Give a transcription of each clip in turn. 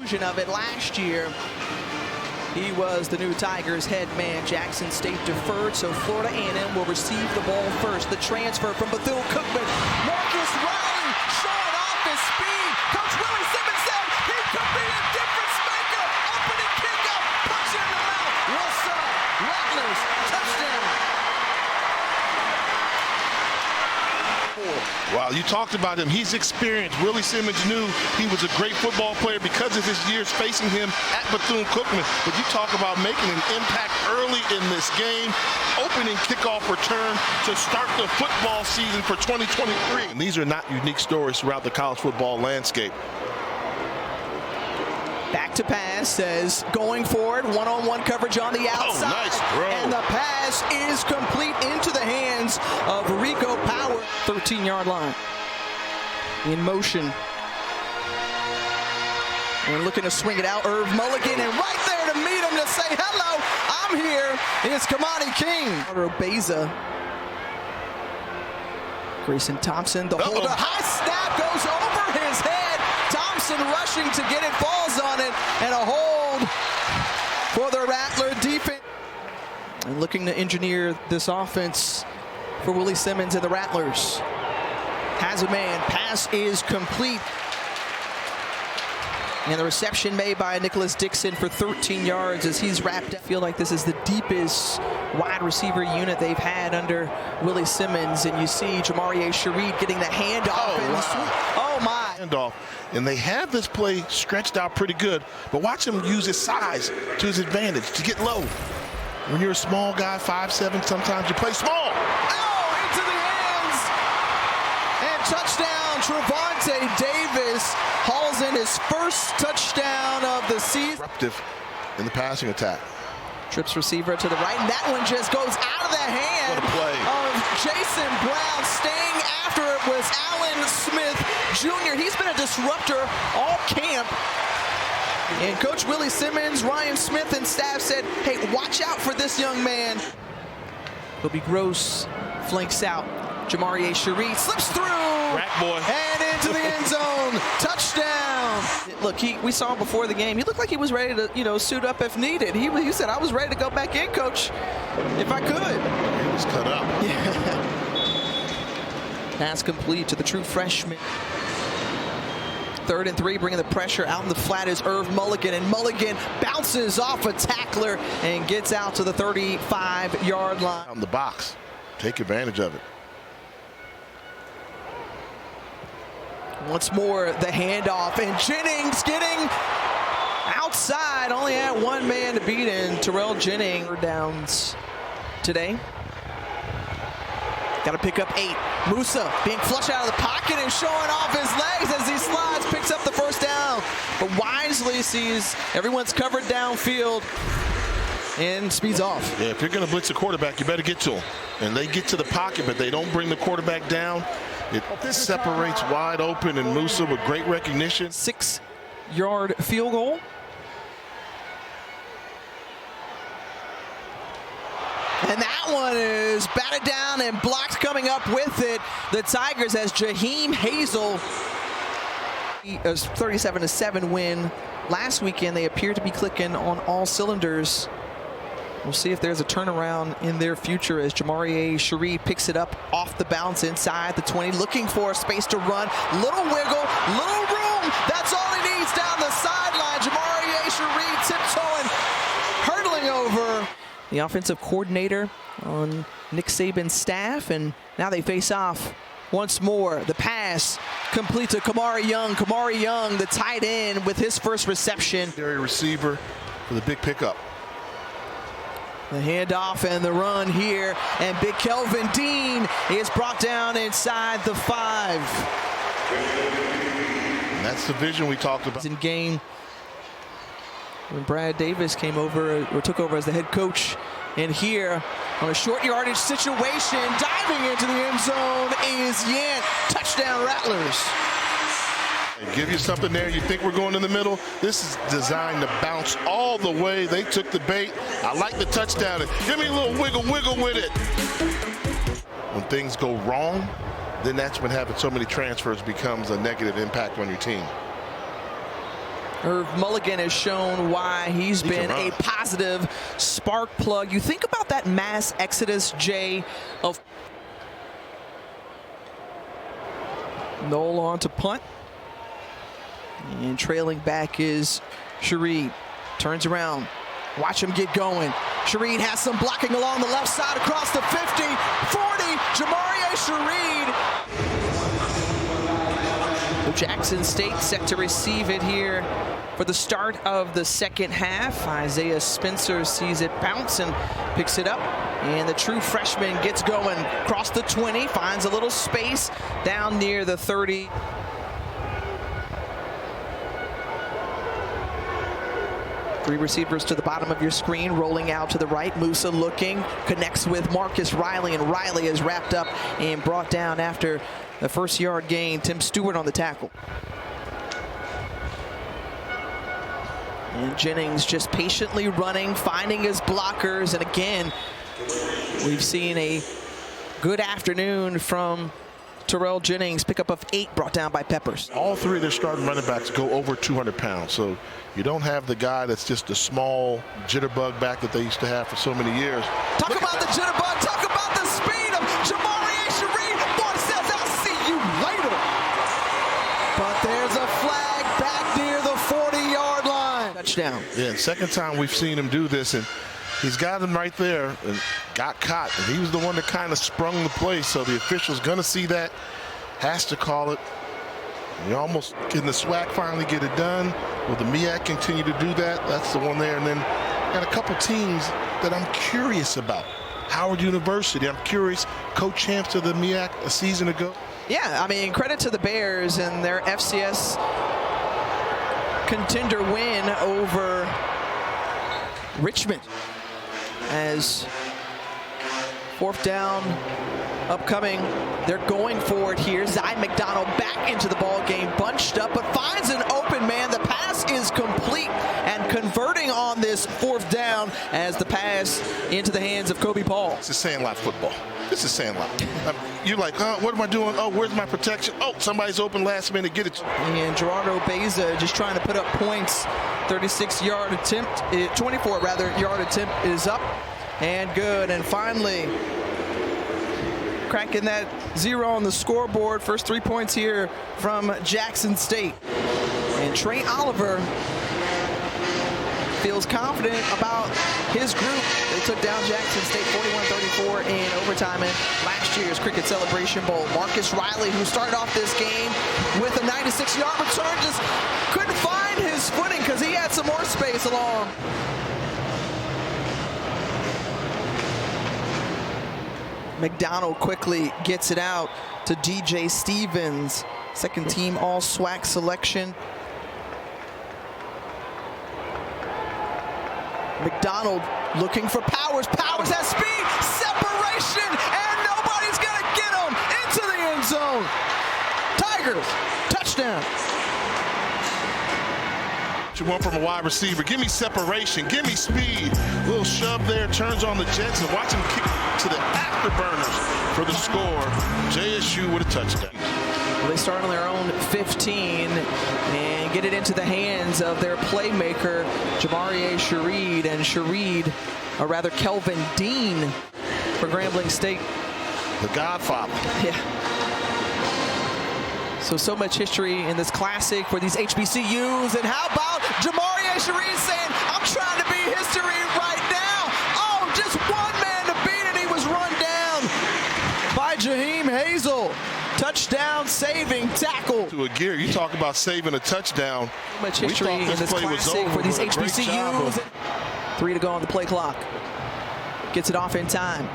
Of it last year. He was the new Tigers head man. Jackson State deferred, so Florida A&M will receive the ball first. The transfer from Bethune-Cookman. Marcus Riley showing off his speed. Coach Willie Simmons said he could be a difference maker. Opening kickoff, punch in the mouth. What's up? Rattlers, touchdown. Wow, you talked about him. He's experienced. Willie Simmons knew he was a great football player because of his years facing him at Bethune-Cookman. But you talk about making an impact early in this game, opening kickoff return to start the football season for 2023. And these are not unique stories throughout the college football landscape. Back to pass, says going forward, one-on-one coverage on the outside. Oh, nice throw. And the pass is complete into the hands of Rico Power. 13-yard line. In motion. And looking to swing it out, Irv Mulligan, and right there to meet him to say, hello, I'm here. It's Kamani King. Beza. Grayson Thompson, the holder. High snap goes over his head. Thompson rushing to get it, falls on it, and a hold for the Rattler defense. And looking to engineer this offense for Willie Simmons and the Rattlers. Has a man, pass is complete. And the reception made by Nicholas Dixon for 13 yards as he's wrapped up. I feel like this is the deepest wide receiver unit they've had under Willie Simmons. And you see Jamarie Shareed getting the handoff. Oh my. Handoff. And they have this play stretched out pretty good. But watch him use his size to his advantage to get low. When you're a small guy, 5'7", sometimes you play small. Oh, into the hands. And touchdown, Trevonte Davis hauls in his first touchdown of the season. Disruptive in the passing attack. Trips receiver to the right, and that one just goes out of the hand of Jason Brown. Staying after it was Allen Smith Jr. He's been a disruptor all camp. And Coach Willie Simmons, Ryan Smith, and staff said, hey, watch out for this young man. It'll be Gross, flanks out. Jamarie Shareed slips through. Rat boy. And into the end zone. Touchdown. Look, we saw him before the game. He looked like he was ready to, suit up if needed. He said, I was ready to go back in, Coach, if I could. He was cut up. Yeah. Pass complete to the true freshman. 3rd and 3, bringing the pressure out in the flat is Irv Mulligan, and Mulligan bounces off a tackler and gets out to the 35-yard line. On the box, take advantage of it. Once more, the handoff, and Jennings getting outside. Only had one man to beat in. Terrell Jennings downs today. Got to pick up 8. Musa being flushed out of the pocket and showing off his legs as he slides, picks up the first down. But wisely sees everyone's covered downfield and speeds off. Yeah, if you're going to blitz a quarterback, you better get to him. And they get to the pocket, but they don't bring the quarterback down. It separates wide open, and Musa with great recognition. 6-yard field goal. And that one is batted down and blocked coming up with it. The Tigers as Jaheim Hazel. A 37-7 win last weekend. They appear to be clicking on all cylinders. We'll see if there's a turnaround in their future as Jamarie Shareed picks it up off the bounce inside the 20, looking for a space to run. Little wiggle, little room. That's all he needs down the sideline. Jamarie Shareed tiptoeing, hurdling over the offensive coordinator on Nick Saban's staff, and now they face off once more. The pass complete to Kamari Young. Kamari Young, the tight end, with his first reception. Receiver for the big pickup. The handoff and the run here, and Big Kelvin Dean is brought down inside the 5. And that's the vision we talked about. In game when Brad Davis came over or took over as the head coach, and here on a short yardage situation, diving into the end zone is Yant. Touchdown Rattlers. Give you something there. You think we're going in the middle? This is designed to bounce all the way. They took the bait. I like the touchdown. Give me a little wiggle with it. When things go wrong, then that's when having so many transfers becomes a negative impact on your team. Irv Mulligan has shown why he's been a positive spark plug. You think about that mass exodus, Jay, of Noel on to punt. And trailing back is Shareed. Turns around. Watch him get going. Shareed has some blocking along the left side across the 50, 40. Jamarie Shareed. Jackson State set to receive it here for the start of the second half. Isaiah Spencer sees it bounce and picks it up. And the true freshman gets going across the 20, finds a little space down near the 30. Three receivers to the bottom of your screen, rolling out to the right. Musa looking, connects with Marcus Riley, and Riley is wrapped up and brought down after the first yard gain. Tim Stewart on the tackle. And Jennings just patiently running, finding his blockers. And again, we've seen a good afternoon from Terrell Jennings. Pickup of 8 brought down by Peppers. All three of their starting running backs go over 200 pounds. So you don't have the guy that's just a small jitterbug back that they used to have for so many years. Talk about the jitterbug. Talk about the speed of Jamarie Shareed. Boy says, I'll see you later. But there's a flag back near the 40-yard line. Touchdown. Yeah, second time we've seen him do this, and he's got him right there and got caught. And he was the one that kind of sprung the play, so the official's going to see that, has to call it. And you almost, can the SWAC finally get it done? Will the MEAC continue to do that? That's the one there. And then got a couple teams that I'm curious about. Howard University, I'm curious, co-champs of the MEAC a season ago. Yeah, I mean, credit to the Bears and their FCS contender win over Richmond. As fourth down upcoming, they're going for it here. Zy McDonald back into the ball game, bunched up, but finds an open man. The pass is complete and converting on this fourth down as the pass into the hands of Kobe Paul. This is Sandlot football. This is Sandlot. You're like, what am I doing? Oh, where's my protection? Oh, somebody's open last minute. Get it. And Gerardo Beza just trying to put up points. 36-yard attempt, 24-yard attempt is up and good. And finally, cracking that 0 on the scoreboard. First 3 points here from Jackson State. And Trey Oliver feels confident about his group. They took down Jackson State 41-34 in overtime in last year's Cricket Celebration Bowl. Marcus Riley, who started off this game with a 96-yard return, just couldn't find his footing because he had some more space along. McDonald quickly gets it out to DJ Stevens, second team all-SWAC selection. McDonald looking for Powers. Powers has speed, separation, and nobody's going to get him into the end zone. Tigers, touchdown. What you want from a wide receiver? Give me separation, give me speed. A little shove there, turns on the Jets, and watch him kick to the afterburners for the score. JSU with a touchdown. Well, they start on their own 15 and get it into the hands of their playmaker, Jamarie Shareed. And Shareed, or rather Kelvin Dean for Grambling State. The Godfather. Yeah. So much history in this classic for these HBCUs. And how about Jamarie Shareed saying, I'm trying to be history right now. Oh, just one man to beat it. He was run down by Jaheim Hazel. Touchdown saving tackle. To a gear, you talk about saving a touchdown. So much history in this classic for these HBCUs. 3 to go on the play clock. Gets it off in time.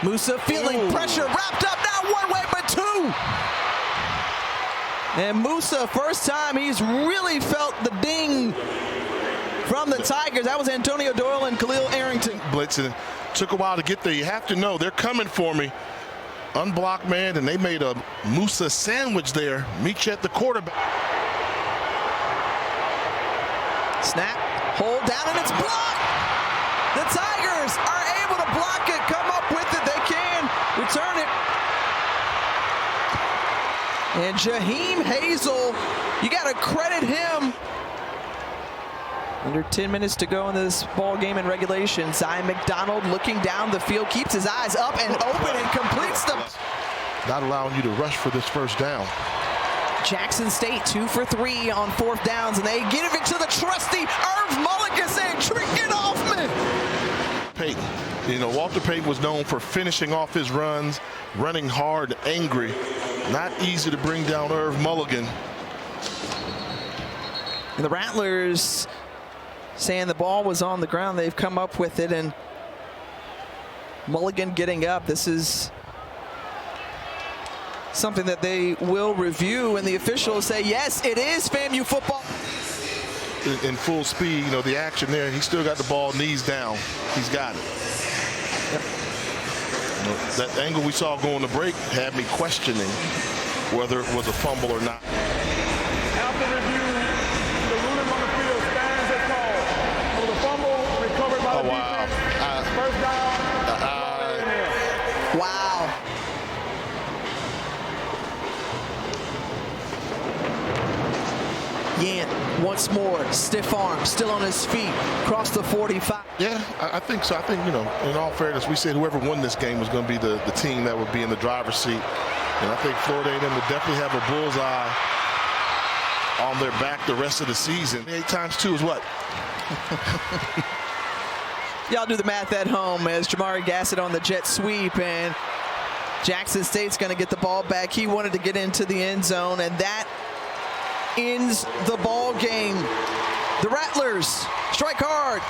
Musa feeling pressure, wrapped up, not one way, but two. And Musa, first time he's really felt the ding from the Tigers. That was Antonio Doyle and Khalil Arrington. Blitzing. Took a while to get there. You have to know they're coming for me. Unblocked man, and they made a Musa sandwich there. Meet you at the quarterback. Snap, hold down, and it's blocked. The Tigers are able to block it, come up with it. They can return it. And Jaheim Hazel, you got to credit him Under 10 minutes to go in this ball game in regulation. Zion McDonald looking down the field, keeps his eyes up and open and completes them. Not allowing you to rush for this first down. Jackson State 2 for 3 on 4th downs, and they give it to the trusty Irv Mulligan saying, "Trick it off me." Payton. You know, Walter Payton was known for finishing off his runs, running hard, angry. Not easy to bring down Irv Mulligan. And the Rattlers saying the ball was on the ground. They've come up with it, and Mulligan getting up. This is something that they will review, and the officials say, yes, it is FAMU football. In full speed, you know, the action there. He still got the ball, knees down. He's got it. Yep. You know, that angle we saw going to break had me questioning whether it was a fumble or not. After review, the ruling on the field stands as called. For the fumble recovered by the defense. First down. Wow. Yant once more, stiff arm, still on his feet, across the 45. Yeah, I think so. I think, you know, in all fairness, we said whoever won this game was going to be the team that would be in the driver's seat. And I think Florida A&M would definitely have a bullseye on their back the rest of the season. 8 times 2 is what? Y'all do the math at home as Jamari Gassett on the jet sweep, and Jackson State's going to get the ball back. He wanted to get into the end zone, and that ends the ball game. The Rattlers strike hard.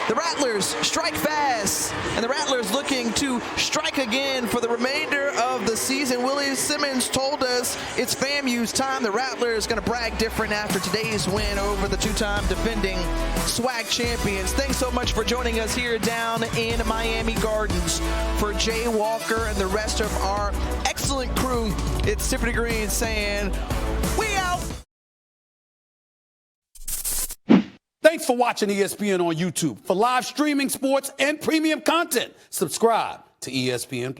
The Rattlers strike fast, and the Rattlers looking to strike again for the remainder of the season. Willie Simmons told us it's FAMU's time. The Rattlers going to brag different after today's win over the 2-time defending SWAC champions. Thanks so much for joining us here down in Miami Gardens. For Jay Walker and the rest of our excellent crew, it's Tiffany Green saying, we out. Thanks for watching ESPN on YouTube. For live streaming sports and premium content, subscribe to ESPN+.